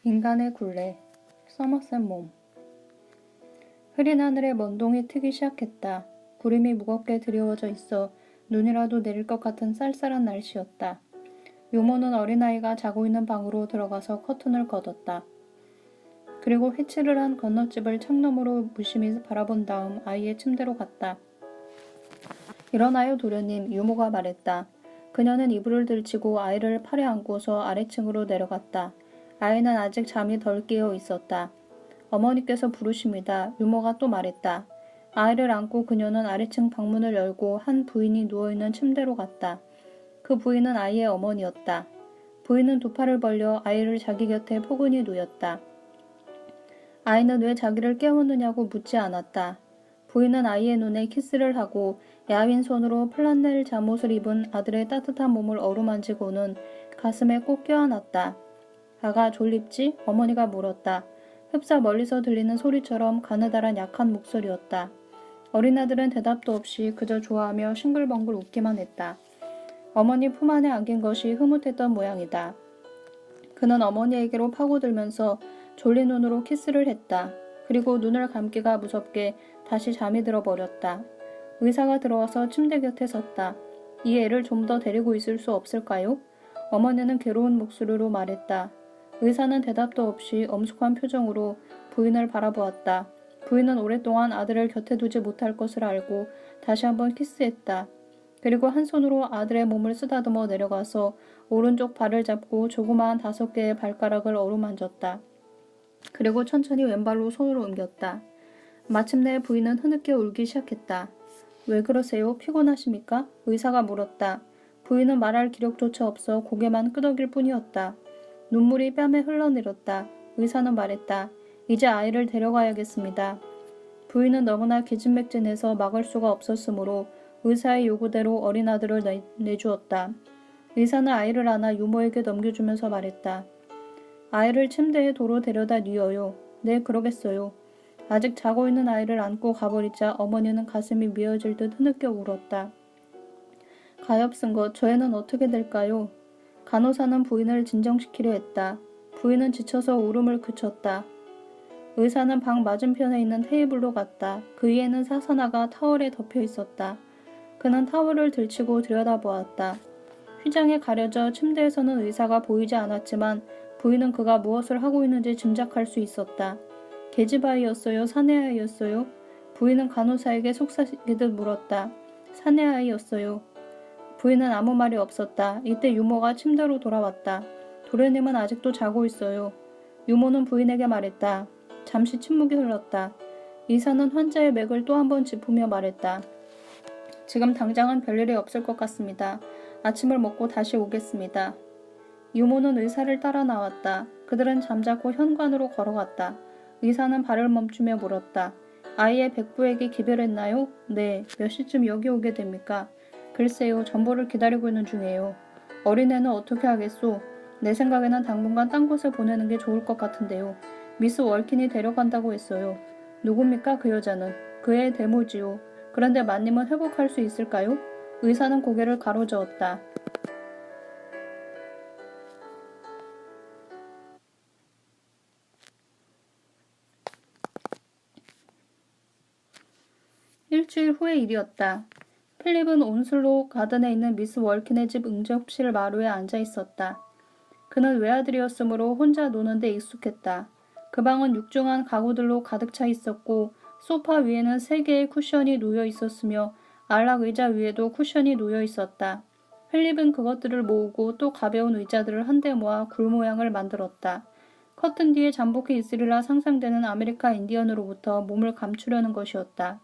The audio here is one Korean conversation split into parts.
인간의 굴레, 서머셋 mom。 흐린 하늘에 먼동이 트기 시작했다. 구름이 무겁게 드리워져 있어 눈이라도 내릴 것 같은 쌀쌀한 날씨였다. 유모는 어린아이가 자고 있는 방으로 들어가서 커튼을 걷었다. 그리고 휘칠을 한 건너집을 창너머로 무심히 바라본 다음 아이의 침대로 갔다. 일어나요 도련님, 유모가 말했다. 그녀는 이불을 들치고 아이를 팔에 안고서 아래층으로 내려갔다. 아이는 아직 잠이 덜 깨어 있었다. 어머니께서 부르십니다. 유모가 또 말했다. 아이를 안고 그녀는 아래층 방문을 열고 한 부인이 누워있는 침대로 갔다. 그 부인은 아이의 어머니였다. 부인은 두 팔을 벌려 아이를 자기 곁에 포근히 누였다. 아이는 왜 자기를 깨웠느냐고 묻지 않았다. 부인은 아이의 눈에 키스를 하고 야윈 손으로 플란넬 잠옷을 입은 아들의 따뜻한 몸을 어루만지고는 가슴에 꼭 껴안았다. 아가 졸립지? 어머니가 물었다. 흡사 멀리서 들리는 소리처럼 가느다란 약한 목소리였다. 어린 아들은 대답도 없이 그저 좋아하며 싱글벙글 웃기만 했다. 어머니 품 안에 안긴 것이 흐뭇했던 모양이다. 그는 어머니에게로 파고들면서 졸린 눈으로 키스를 했다. 그리고 눈을 감기가 무섭게 다시 잠이 들어버렸다. 의사가 들어와서 침대 곁에 섰다. 이 애를 좀 더 데리고 있을 수 없을까요? 어머니는 괴로운 목소리로 말했다. 의사는 대답도 없이 엄숙한 표정으로 부인을 바라보았다. 부인은 오랫동안 아들을 곁에 두지 못할 것을 알고 다시 한번 키스했다. 그리고 한 손으로 아들의 몸을 쓰다듬어 내려가서 오른쪽 발을 잡고 조그마한 5개의 발가락을 어루만졌다. 그리고 천천히 왼발로 손을 옮겼다. 마침내 부인은 흐느껴 울기 시작했다. 왜 그러세요? 피곤하십니까? 의사가 물었다. 부인은 말할 기력조차 없어 고개만 끄덕일 뿐이었다. 눈물이 뺨에 흘러내렸다. 의사는 말했다. 이제 아이를 데려가야겠습니다. 부인은 너무나 기진맥진해서 막을 수가 없었으므로 의사의 요구대로 어린 아들을 내주었다. 의사는 아이를 안아 유모에게 넘겨주면서 말했다. 아이를 침대에 도로 데려다 뉘어요. 네, 그러겠어요. 아직 자고 있는 아이를 안고 가버리자 어머니는 가슴이 미어질 듯 흐느껴 울었다. 가엾은 것, 저 애는 어떻게 될까요? 간호사는 부인을 진정시키려 했다. 부인은 지쳐서 울음을 그쳤다. 의사는 방 맞은편에 있는 테이블로 갔다. 그 위에는 사선화가 타월에 덮여 있었다. 그는 타월을 들치고 들여다보았다. 휘장에 가려져 침대에서는 의사가 보이지 않았지만 부인은 그가 무엇을 하고 있는지 짐작할 수 있었다. 계집아이였어요? 사내아이였어요? 부인은 간호사에게 속삭이듯 물었다. 사내아이였어요. 부인은 아무 말이 없었다. 이때 유모가 침대로 돌아왔다. 도련님은 아직도 자고 있어요. 유모는 부인에게 말했다. 잠시 침묵이 흘렀다. 의사는 환자의 맥을 또 한 번 짚으며 말했다. 지금 당장은 별일이 없을 것 같습니다. 아침을 먹고 다시 오겠습니다. 유모는 의사를 따라 나왔다. 그들은 잠자코 현관으로 걸어갔다. 의사는 발을 멈추며 물었다. 아이의 백부에게 기별했나요? 네. 몇 시쯤 여기 오게 됩니까? 글쎄요. 전보를 기다리고 있는 중이에요. 어린애는 어떻게 하겠소? 내 생각에는 당분간 딴 곳에 보내는 게 좋을 것 같은데요. 미스 월킨이 데려간다고 했어요. 누굽니까 그 여자는? 그의 대모지요. 그런데 마님은 회복할 수 있을까요? 의사는 고개를 가로저었다. 일주일 후의 일이었다. 필립은 온슬로 가든에 있는 미스 월킨의 집 응접실 마루에 앉아 있었다. 그는 외아들이었으므로 혼자 노는데 익숙했다. 그 방은 육중한 가구들로 가득 차 있었고 소파 위에는 3개의 쿠션이 놓여 있었으며 안락 의자 위에도 쿠션이 놓여 있었다. 필립은 그것들을 모으고 또 가벼운 의자들을 한데 모아 굴 모양을 만들었다. 커튼 뒤에 잠복해 있으리라 상상되는 아메리카 인디언으로부터 몸을 감추려는 것이었다.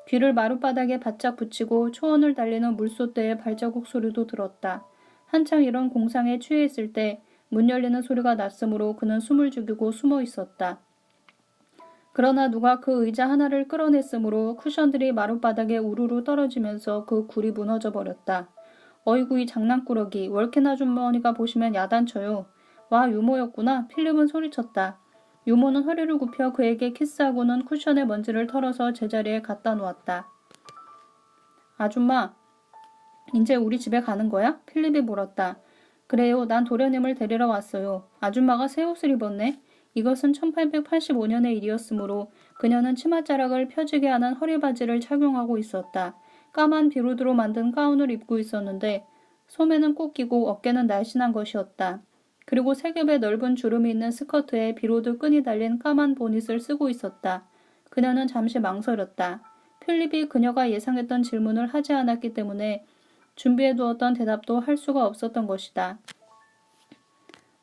귀를 마룻바닥에 바짝 붙이고 초원을 달리는 물소대의 발자국 소리도 들었다. 한창 이런 공상에 취해 있을 때 문 열리는 소리가 났으므로 그는 숨을 죽이고 숨어 있었다. 그러나 누가 그 의자 하나를 끌어냈으므로 쿠션들이 마룻바닥에 우르르 떨어지면서 그 굴이 무너져 버렸다. 어이구 이 장난꾸러기, 월킨 아주머니가 보시면 야단쳐요. 와 유모였구나. 필립은 소리쳤다. 유모는 허리를 굽혀 그에게 키스하고는 쿠션의 먼지를 털어서 제자리에 갖다 놓았다. 아줌마, 이제 우리 집에 가는 거야? 필립이 물었다. 그래요. 난 도련님을 데리러 왔어요. 아줌마가 새 옷을 입었네. 이것은 1885년의 일이었으므로 그녀는 치맛자락을 펴지게 하는 허리바지를 착용하고 있었다. 까만 비루드로 만든 가운을 입고 있었는데 소매는 꼭 끼고 어깨는 날씬한 것이었다. 그리고 세 겹의 넓은 주름이 있는 스커트에 비로드 끈이 달린 까만 보닛을 쓰고 있었다. 그녀는 잠시 망설였다. 필립이 그녀가 예상했던 질문을 하지 않았기 때문에 준비해두었던 대답도 할 수가 없었던 것이다.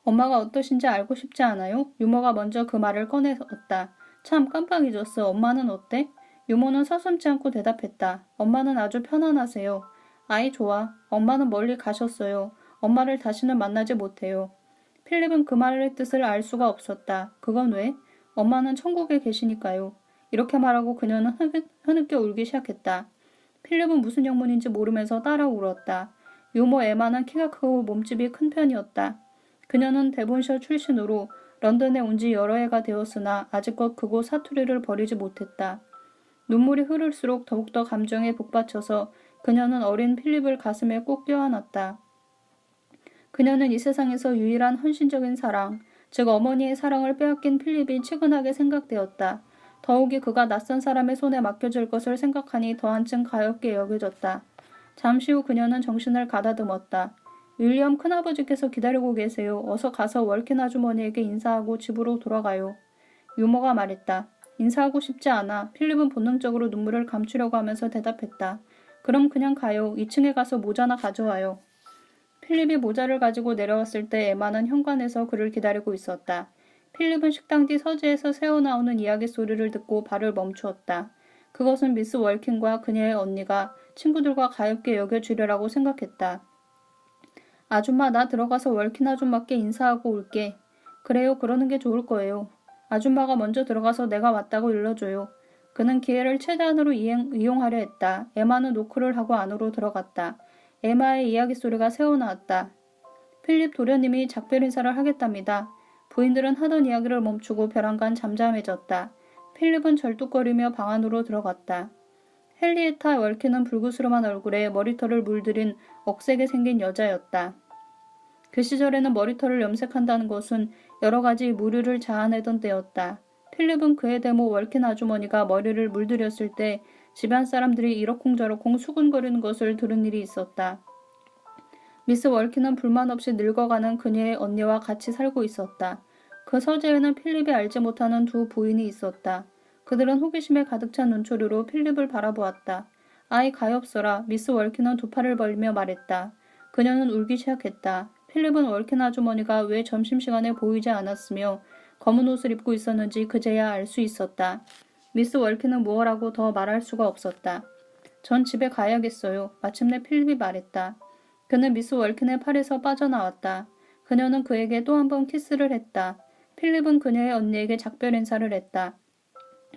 엄마가 어떠신지 알고 싶지 않아요? 유모가 먼저 그 말을 꺼내었다. 참 깜빡 잊었어. 엄마는 어때? 유모는 서슴지 않고 대답했다. 엄마는 아주 편안하세요. 아이 좋아. 엄마는 멀리 가셨어요. 엄마를 다시는 만나지 못해요. 필립은 그 말의 뜻을 알 수가 없었다. 그건 왜? 엄마는 천국에 계시니까요. 이렇게 말하고 그녀는 흐느껴 울기 시작했다. 필립은 무슨 영문인지 모르면서 따라 울었다. 유모 에마는 키가 크고 몸집이 큰 편이었다. 그녀는 데본셔 출신으로 런던에 온 지 여러 해가 되었으나 아직껏 그곳 사투리를 버리지 못했다. 눈물이 흐를수록 더욱더 감정에 북받쳐서 그녀는 어린 필립을 가슴에 꼭 껴안았다. 그녀는 이 세상에서 유일한 헌신적인 사랑, 즉 어머니의 사랑을 빼앗긴 필립이 치근하게 생각되었다. 더욱이 그가 낯선 사람의 손에 맡겨질 것을 생각하니 더 한층 가엾게 여겨졌다. 잠시 후 그녀는 정신을 가다듬었다. 윌리엄 큰아버지께서 기다리고 계세요. 어서 가서 월킨 아주머니에게 인사하고 집으로 돌아가요. 유모가 말했다. 인사하고 싶지 않아. 필립은 본능적으로 눈물을 감추려고 하면서 대답했다. 그럼 그냥 가요. 2층에 가서 모자나 가져와요. 필립이 모자를 가지고 내려왔을 때 에마는 현관에서 그를 기다리고 있었다. 필립은 식당 뒤 서재에서 새어나오는 이야기 소리를 듣고 발을 멈추었다. 그것은 미스 월킨과 그녀의 언니가 친구들과 가엾게 여겨주려라고 생각했다. 아줌마 나 들어가서 월킨 아줌마께 인사하고 올게. 그래요 그러는 게 좋을 거예요. 아줌마가 먼저 들어가서 내가 왔다고 일러줘요. 그는 기회를 최대한으로 이용하려 했다. 에마는 노크를 하고 안으로 들어갔다. 에마의 이야기 소리가 새어나왔다. 필립 도련님이 작별 인사를 하겠답니다. 부인들은 하던 이야기를 멈추고 벼랑간 잠잠해졌다. 필립은 절뚝거리며 방 안으로 들어갔다. 헨리에타 월킨은 불구스름한 얼굴에 머리털을 물들인 억세게 생긴 여자였다. 그 시절에는 머리털을 염색한다는 것은 여러 가지 무류를 자아내던 때였다. 필립은 그의 대모 월킨 아주머니가 머리를 물들였을 때 집안 사람들이 이러쿵저러쿵 수군거리는 것을 들은 일이 있었다. 미스 월킨은 불만 없이 늙어가는 그녀의 언니와 같이 살고 있었다. 그 서재에는 필립이 알지 못하는 두 부인이 있었다. 그들은 호기심에 가득 찬 눈초리로 필립을 바라보았다. 아이 가엾어라. 미스 월킨은 두 팔을 벌리며 말했다. 그녀는 울기 시작했다. 필립은 월킨 아주머니가 왜 점심시간에 보이지 않았으며 검은 옷을 입고 있었는지 그제야 알 수 있었다. 미스 월킨은 무엇라고 더 말할 수가 없었다. 전 집에 가야겠어요. 마침내 필립이 말했다. 그는 미스 월킨의 팔에서 빠져나왔다. 그녀는 그에게 또 한 번 키스를 했다. 필립은 그녀의 언니에게 작별 인사를 했다.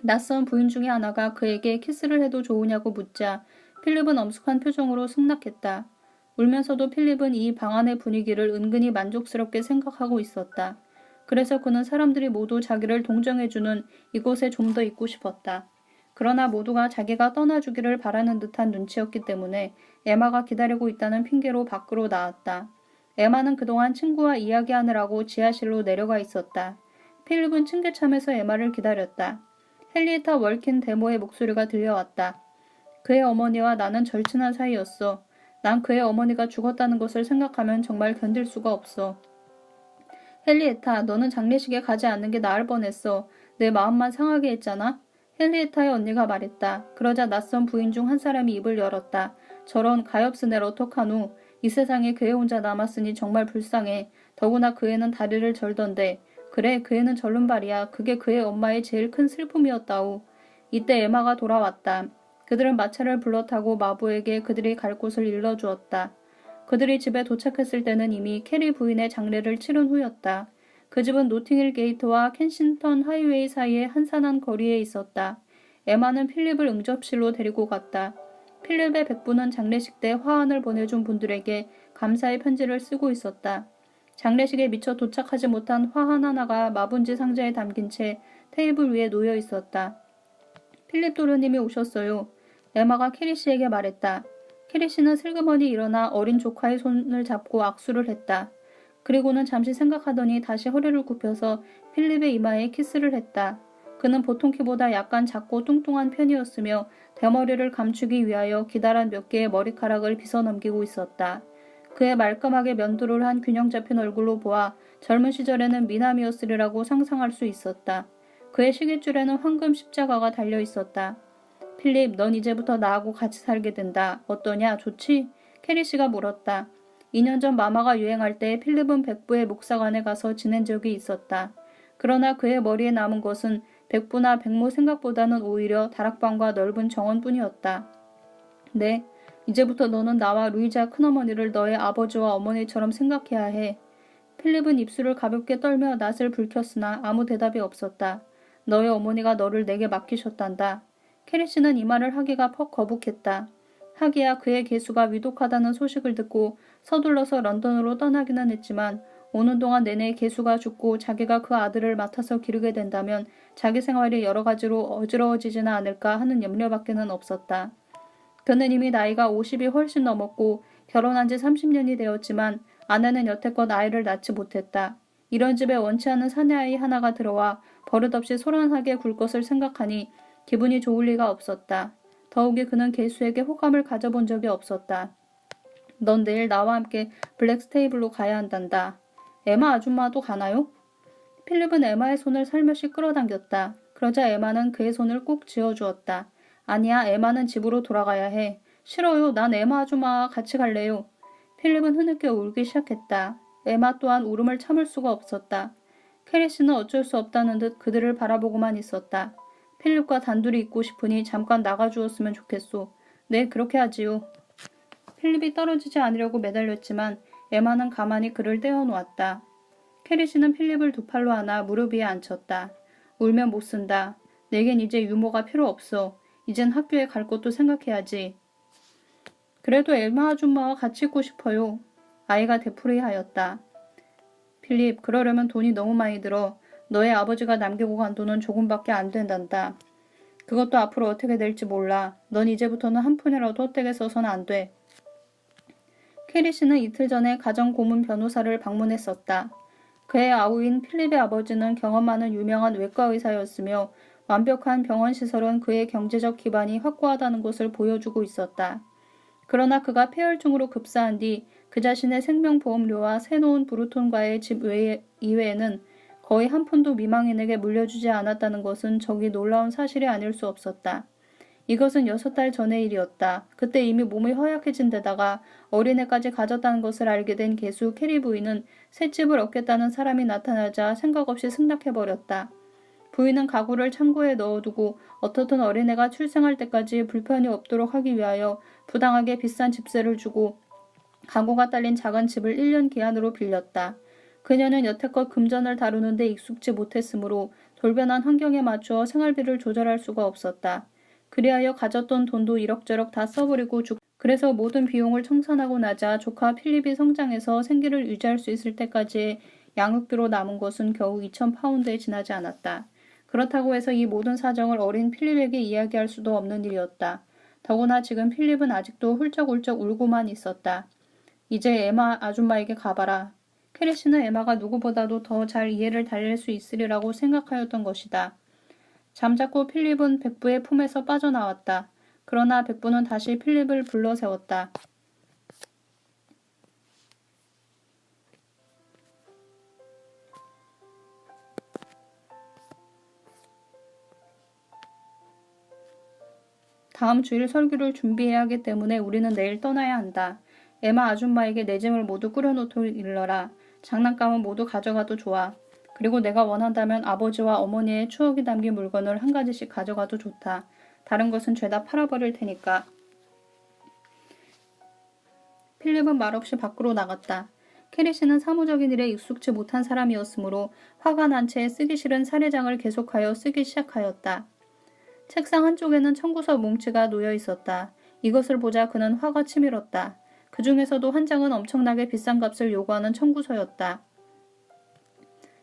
낯선 부인 중에 하나가 그에게 키스를 해도 좋으냐고 묻자 필립은 엄숙한 표정으로 승낙했다. 울면서도 필립은 이 방 안의 분위기를 은근히 만족스럽게 생각하고 있었다. 그래서 그는 사람들이 모두 자기를 동정해주는 이곳에 좀 더 있고 싶었다. 그러나 모두가 자기가 떠나주기를 바라는 듯한 눈치였기 때문에 에마가 기다리고 있다는 핑계로 밖으로 나왔다. 에마는 그동안 친구와 이야기하느라고 지하실로 내려가 있었다. 필립은 층계참에서 에마를 기다렸다. 헨리에타 월킨 데모의 목소리가 들려왔다. 그의 어머니와 나는 절친한 사이였어. 난 그의 어머니가 죽었다는 것을 생각하면 정말 견딜 수가 없어. 헨리에타, 너는 장례식에 가지 않는 게 나을 뻔했어. 내 마음만 상하게 했잖아. 헨리에타의 언니가 말했다. 그러자 낯선 부인 중 한 사람이 입을 열었다. 저런 가엾은 애를 어떡하누. 이 세상에 그애 혼자 남았으니 정말 불쌍해. 더구나 그 애는 다리를 절던데. 그래, 그 애는 절름발이야. 그게 그의 엄마의 제일 큰 슬픔이었다오. 이때 에마가 돌아왔다. 그들은 마차를 불러 타고 마부에게 그들이 갈 곳을 일러주었다. 그들이 집에 도착했을 때는 이미 캐리 부인의 장례를 치른 후였다. 그 집은 노팅힐 게이트와 켄싱턴 하이웨이 사이의 한산한 거리에 있었다. 에마는 필립을 응접실로 데리고 갔다. 필립의 백부는 장례식 때 화환을 보내준 분들에게 감사의 편지를 쓰고 있었다. 장례식에 미처 도착하지 못한 화환 하나가 마분지 상자에 담긴 채 테이블 위에 놓여 있었다. 필립 도련님이 오셨어요. 에마가 캐리 씨에게 말했다. 캐리 씨는 슬그머니 일어나 어린 조카의 손을 잡고 악수를 했다. 그리고는 잠시 생각하더니 다시 허리를 굽혀서 필립의 이마에 키스를 했다. 그는 보통 키보다 약간 작고 뚱뚱한 편이었으며 대머리를 감추기 위하여 기다란 몇 개의 머리카락을 빗어넘기고 있었다. 그의 말끔하게 면도를 한 균형 잡힌 얼굴로 보아 젊은 시절에는 미남이었으리라고 상상할 수 있었다. 그의 시계줄에는 황금 십자가가 달려 있었다. 필립, 넌 이제부터 나하고 같이 살게 된다. 어떠냐? 좋지? 캐리 씨가 물었다. 2년 전 마마가 유행할 때 필립은 백부의 목사관에 가서 지낸 적이 있었다. 그러나 그의 머리에 남은 것은 백부나 백모 생각보다는 오히려 다락방과 넓은 정원뿐이었다. 네, 이제부터 너는 나와 루이자 큰어머니를 너의 아버지와 어머니처럼 생각해야 해. 필립은 입술을 가볍게 떨며 낯을 붉혔으나 아무 대답이 없었다. 너의 어머니가 너를 내게 맡기셨단다. 캐리 씨는 이 말을 하기가 퍽 거북했다. 하기야 그의 계수가 위독하다는 소식을 듣고 서둘러서 런던으로 떠나기는 했지만 오는 동안 내내 계수가 죽고 자기가 그 아들을 맡아서 기르게 된다면 자기 생활이 여러 가지로 어지러워지지는 않을까 하는 염려밖에는 없었다. 그는 이미 나이가 50이 훨씬 넘었고 결혼한 지 30년이 되었지만 아내는 여태껏 아이를 낳지 못했다. 이런 집에 원치 않은 사내아이 하나가 들어와 버릇없이 소란하게 굴 것을 생각하니 기분이 좋을 리가 없었다. 더욱이 그는 계수에게 호감을 가져본 적이 없었다. 넌 내일 나와 함께 블랙스테이블로 가야 한단다. 에마 아줌마도 가나요? 필립은 에마의 손을 살며시 끌어당겼다. 그러자 에마는 그의 손을 꼭 쥐어주었다. 아니야, 에마는 집으로 돌아가야 해. 싫어요. 난 에마 아줌마와 같이 갈래요. 필립은 흐느껴 울기 시작했다. 에마 또한 울음을 참을 수가 없었다. 캐리 씨는 어쩔 수 없다는 듯 그들을 바라보고만 있었다. 필립과 단둘이 있고 싶으니 잠깐 나가주었으면 좋겠소. 네, 그렇게 하지요. 필립이 떨어지지 않으려고 매달렸지만 에마는 가만히 그를 떼어놓았다. 캐리 씨는 필립을 두 팔로 안아 무릎 위에 앉혔다. 울면 못 쓴다. 내겐 이제 유모가 필요 없어. 이젠 학교에 갈 것도 생각해야지. 그래도 에마 아줌마와 같이 있고 싶어요. 아이가 되풀이하였다. 필립, 그러려면 돈이 너무 많이 들어. 너의 아버지가 남기고 간 돈은 조금밖에 안 된단다. 그것도 앞으로 어떻게 될지 몰라. 넌 이제부터는 한 푼이라도 헛되게 써서는 안 돼. 캐리 씨는 이틀 전에 가정고문 변호사를 방문했었다. 그의 아우인 필립의 아버지는 경험 많은 유명한 외과 의사였으며 완벽한 병원 시설은 그의 경제적 기반이 확고하다는 것을 보여주고 있었다. 그러나 그가 폐혈증으로 급사한 뒤 그 자신의 생명보험료와 새놓은 브루톤과의 집 이외에는 거의 한 푼도 미망인에게 물려주지 않았다는 것은 적이 놀라운 사실이 아닐 수 없었다. 이것은 6달 전의 일이었다. 그때 이미 몸이 허약해진 데다가 어린애까지 가졌다는 것을 알게 된 개수 캐리 부인은 새 집을 얻겠다는 사람이 나타나자 생각 없이 승낙해버렸다. 부인은 가구를 창고에 넣어두고 어떻든 어린애가 출생할 때까지 불편이 없도록 하기 위하여 부당하게 비싼 집세를 주고 가구가 딸린 작은 집을 1년 기한으로 빌렸다. 그녀는 여태껏 금전을 다루는 데 익숙지 못했으므로 돌변한 환경에 맞추어 생활비를 조절할 수가 없었다. 그리하여 가졌던 돈도 이럭저럭 다 써버리고 그래서 모든 비용을 청산하고 나자 조카 필립이 성장해서 생계를 유지할 수 있을 때까지의 양육비로 남은 것은 겨우 2,000파운드에 지나지 않았다. 그렇다고 해서 이 모든 사정을 어린 필립에게 이야기할 수도 없는 일이었다. 더구나 지금 필립은 아직도 훌쩍훌쩍 울고만 있었다. 이제 에마 아줌마에게 가봐라. 캐리 씨는 에마가 누구보다도 더 잘 이해를 달랠 수 있으리라고 생각하였던 것이다. 잠자코 필립은 백부의 품에서 빠져나왔다. 그러나 백부는 다시 필립을 불러 세웠다. 다음 주일 설교를 준비해야 하기 때문에 우리는 내일 떠나야 한다. 에마 아줌마에게 내 짐을 모두 꾸려놓도록 일러라. 장난감은 모두 가져가도 좋아. 그리고 내가 원한다면 아버지와 어머니의 추억이 담긴 물건을 한 가지씩 가져가도 좋다. 다른 것은 죄다 팔아버릴 테니까. 필립은 말없이 밖으로 나갔다. 캐리 씨는 사무적인 일에 익숙치 못한 사람이었으므로 화가 난 채 쓰기 싫은 사례장을 계속하여 쓰기 시작하였다. 책상 한쪽에는 청구서 뭉치가 놓여 있었다. 이것을 보자 그는 화가 치밀었다. 그 중에서도 한 장은 엄청나게 비싼 값을 요구하는 청구서였다.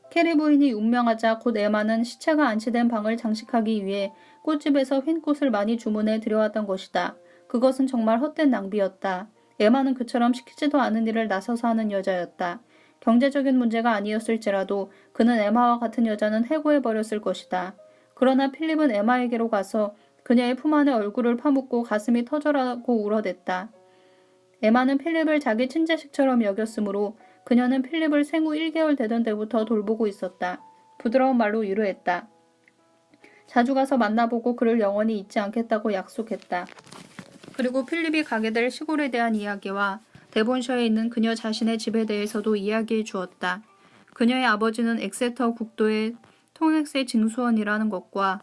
캐리 부인이 운명하자 곧 에마는 시체가 안치된 방을 장식하기 위해 꽃집에서 흰 꽃을 많이 주문해 들여왔던 것이다. 그것은 정말 헛된 낭비였다. 에마는 그처럼 시키지도 않은 일을 나서서 하는 여자였다. 경제적인 문제가 아니었을지라도 그는 에마와 같은 여자는 해고해버렸을 것이다. 그러나 필립은 에마에게로 가서 그녀의 품 안에 얼굴을 파묻고 가슴이 터져라고 울어댔다. 에마는 필립을 자기 친자식처럼 여겼으므로 그녀는 필립을 생후 1개월 되던 때부터 돌보고 있었다. 부드러운 말로 위로했다. 자주 가서 만나보고 그를 영원히 잊지 않겠다고 약속했다. 그리고 필립이 가게 될 시골에 대한 이야기와 데본셔에 있는 그녀 자신의 집에 대해서도 이야기해 주었다. 그녀의 아버지는 엑세터 국도의 통행세 징수원이라는 것과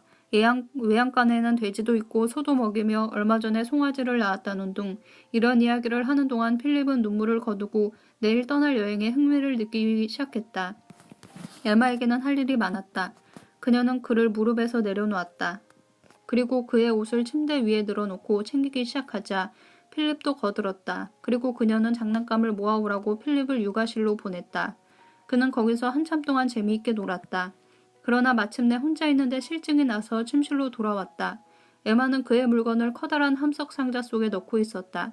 외양간에는 돼지도 있고 소도 먹이며 얼마 전에 송아지를 낳았다는 등 이런 이야기를 하는 동안 필립은 눈물을 거두고 내일 떠날 여행에 흥미를 느끼기 시작했다. 에마에게는 할 일이 많았다. 그녀는 그를 무릎에서 내려놓았다. 그리고 그의 옷을 침대 위에 늘어놓고 챙기기 시작하자 필립도 거들었다. 그리고 그녀는 장난감을 모아오라고 필립을 육아실로 보냈다. 그는 거기서 한참 동안 재미있게 놀았다. 그러나 마침내 혼자 있는데 실증이 나서 침실로 돌아왔다. 에마는 그의 물건을 커다란 함석 상자 속에 넣고 있었다.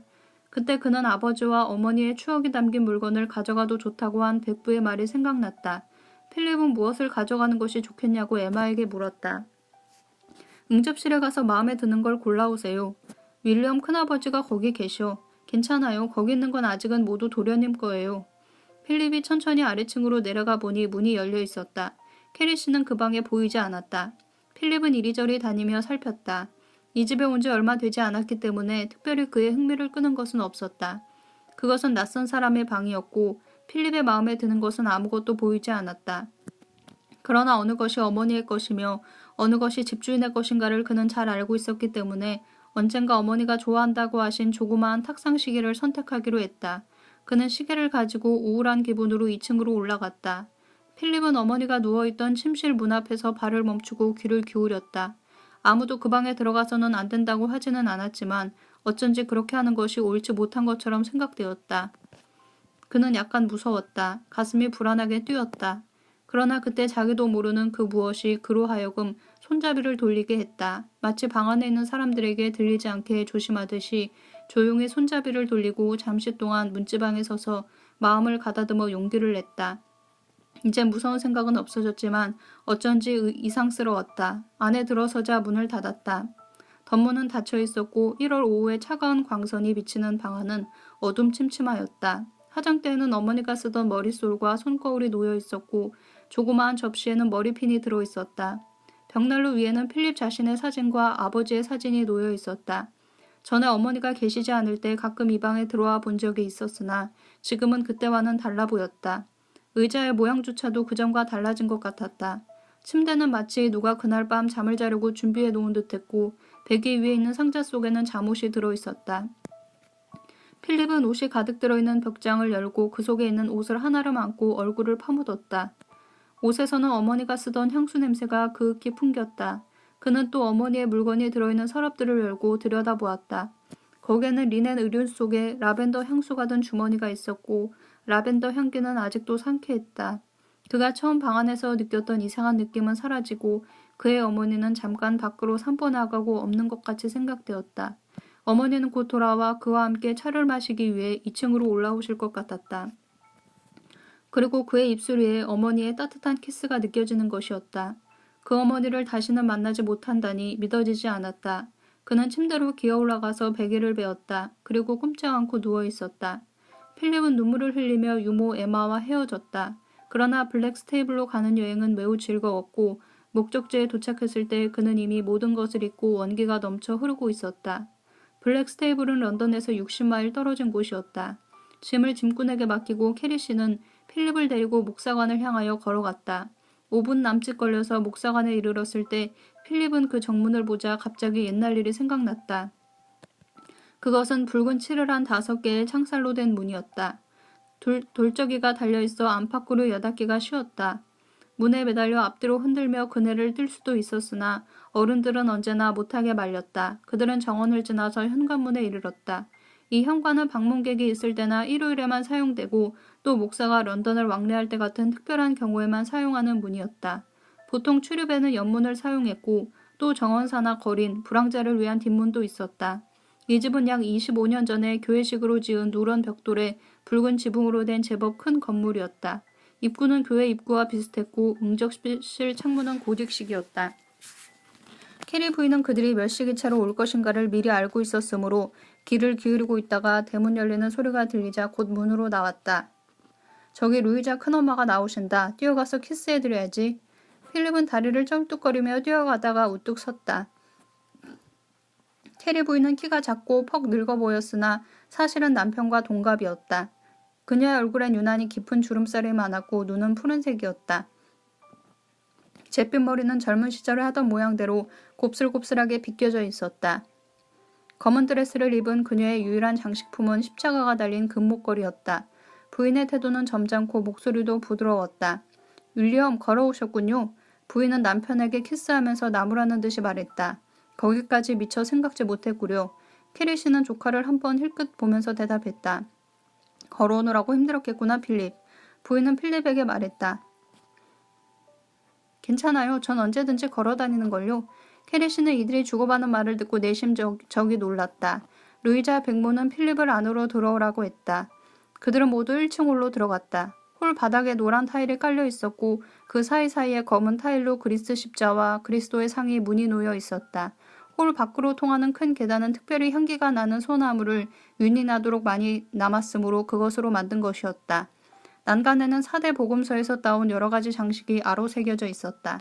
그때 그는 아버지와 어머니의 추억이 담긴 물건을 가져가도 좋다고 한 백부의 말이 생각났다. 필립은 무엇을 가져가는 것이 좋겠냐고 에마에게 물었다. 응접실에 가서 마음에 드는 걸 골라오세요. 윌리엄 큰아버지가 거기 계셔. 괜찮아요. 거기 있는 건 아직은 모두 도련님 거예요. 필립이 천천히 아래층으로 내려가 보니 문이 열려 있었다. 캐리 씨는 그 방에 보이지 않았다. 필립은 이리저리 다니며 살폈다. 이 집에 온 지 얼마 되지 않았기 때문에 특별히 그의 흥미를 끄는 것은 없었다. 그것은 낯선 사람의 방이었고 필립의 마음에 드는 것은 아무것도 보이지 않았다. 그러나 어느 것이 어머니의 것이며 어느 것이 집주인의 것인가를 그는 잘 알고 있었기 때문에 언젠가 어머니가 좋아한다고 하신 조그마한 탁상 시계를 선택하기로 했다. 그는 시계를 가지고 우울한 기분으로 2층으로 올라갔다. 필립은 어머니가 누워있던 침실 문 앞에서 발을 멈추고 귀를 기울였다. 아무도 그 방에 들어가서는 안 된다고 하지는 않았지만 어쩐지 그렇게 하는 것이 옳지 못한 것처럼 생각되었다. 그는 약간 무서웠다. 가슴이 불안하게 뛰었다. 그러나 그때 자기도 모르는 그 무엇이 그로 하여금 손잡이를 돌리게 했다. 마치 방 안에 있는 사람들에게 들리지 않게 조심하듯이 조용히 손잡이를 돌리고 잠시 동안 문지방에 서서 마음을 가다듬어 용기를 냈다. 이제 무서운 생각은 없어졌지만 어쩐지 이상스러웠다. 안에 들어서자 문을 닫았다. 덧문은 닫혀 있었고 1월 오후에 차가운 광선이 비치는 방 안은 어둠침침하였다. 화장대에는 어머니가 쓰던 머릿솔과 손거울이 놓여 있었고 조그마한 접시에는 머리핀이 들어 있었다. 벽난로 위에는 필립 자신의 사진과 아버지의 사진이 놓여 있었다. 전에 어머니가 계시지 않을 때 가끔 이 방에 들어와 본 적이 있었으나 지금은 그때와는 달라 보였다. 의자의 모양조차도 그전과 달라진 것 같았다. 침대는 마치 누가 그날 밤 잠을 자려고 준비해 놓은 듯했고 베개 위에 있는 상자 속에는 잠옷이 들어 있었다. 필립은 옷이 가득 들어있는 벽장을 열고 그 속에 있는 옷을 하나를 안고 얼굴을 파묻었다. 옷에서는 어머니가 쓰던 향수 냄새가 그윽히 풍겼다. 그는 또 어머니의 물건이 들어있는 서랍들을 열고 들여다보았다. 거기에는 리넨 의류 속에 라벤더 향수가 든 주머니가 있었고 라벤더 향기는 아직도 상쾌했다. 그가 처음 방 안에서 느꼈던 이상한 느낌은 사라지고 그의 어머니는 잠깐 밖으로 산보 나가고 없는 것 같이 생각되었다. 어머니는 곧 돌아와 그와 함께 차를 마시기 위해 2층으로 올라오실 것 같았다. 그리고 그의 입술 위에 어머니의 따뜻한 키스가 느껴지는 것이었다. 그 어머니를 다시는 만나지 못한다니 믿어지지 않았다. 그는 침대로 기어 올라가서 베개를 베었다. 그리고 꼼짝 않고 누워있었다. 필립은 눈물을 흘리며 유모 에마와 헤어졌다. 그러나 블랙스테이블로 가는 여행은 매우 즐거웠고 목적지에 도착했을 때 그는 이미 모든 것을 잊고 원기가 넘쳐 흐르고 있었다. 블랙스테이블은 런던에서 60마일 떨어진 곳이었다. 짐을 짐꾼에게 맡기고 캐리 씨는 필립을 데리고 목사관을 향하여 걸어갔다. 5분 남짓 걸려서 목사관에 이르렀을 때 필립은 그 정문을 보자 갑자기 옛날 일이 생각났다. 그것은 붉은 칠을 한 5개의 창살로 된 문이었다. 돌적이가 달려있어 안팎으로 여닫기가 쉬웠다. 문에 매달려 앞뒤로 흔들며 그네를 뛸 수도 있었으나 어른들은 언제나 못하게 말렸다. 그들은 정원을 지나서 현관문에 이르렀다. 이 현관은 방문객이 있을 때나 일요일에만 사용되고 또 목사가 런던을 왕래할 때 같은 특별한 경우에만 사용하는 문이었다. 보통 출입에는 옆문을 사용했고 또 정원사나 거린, 불황자를 위한 뒷문도 있었다. 이 집은 약 25년 전에 교회식으로 지은 누런 벽돌에 붉은 지붕으로 된 제법 큰 건물이었다. 입구는 교회 입구와 비슷했고 응접실 창문은 고딕식이었다. 캐리 부인은 그들이 몇 시기차로 올 것인가를 미리 알고 있었으므로 귀를 기울이고 있다가 대문 열리는 소리가 들리자 곧 문으로 나왔다. 저기 루이자 큰엄마가 나오신다. 뛰어가서 키스해드려야지. 필립은 다리를 쩔뚝거리며 뛰어가다가 우뚝 섰다. 캐리 부인은 키가 작고 퍽 늙어 보였으나 사실은 남편과 동갑이었다. 그녀의 얼굴엔 유난히 깊은 주름살이 많았고 눈은 푸른색이었다. 잿빛 머리는 젊은 시절에 하던 모양대로 곱슬곱슬하게 빗겨져 있었다. 검은 드레스를 입은 그녀의 유일한 장식품은 십자가가 달린 금목걸이였다. 부인의 태도는 점잖고 목소리도 부드러웠다. 윌리엄 걸어오셨군요. 부인은 남편에게 키스하면서 나무라는 듯이 말했다. 거기까지 미처 생각지 못했구려. 캐리 씨는 조카를 한번 힐끗 보면서 대답했다. 걸어오느라고 힘들었겠구나, 필립. 부인은 필립에게 말했다. 괜찮아요. 전 언제든지 걸어다니는걸요. 캐리 씨는 이들이 주고받는 말을 듣고 내심적이 놀랐다. 루이자 백모는 필립을 안으로 들어오라고 했다. 그들은 모두 1층 홀로 들어갔다. 홀 바닥에 노란 타일이 깔려 있었고 그 사이사이에 검은 타일로 그리스 십자와 그리스도의 상이 문이 놓여 있었다. 홀 밖으로 통하는 큰 계단은 특별히 향기가 나는 소나무를 윤이 나도록 많이 남았으므로 그것으로 만든 것이었다. 난간에는 4대 복음서에서 따온 여러 가지 장식이 아로 새겨져 있었다.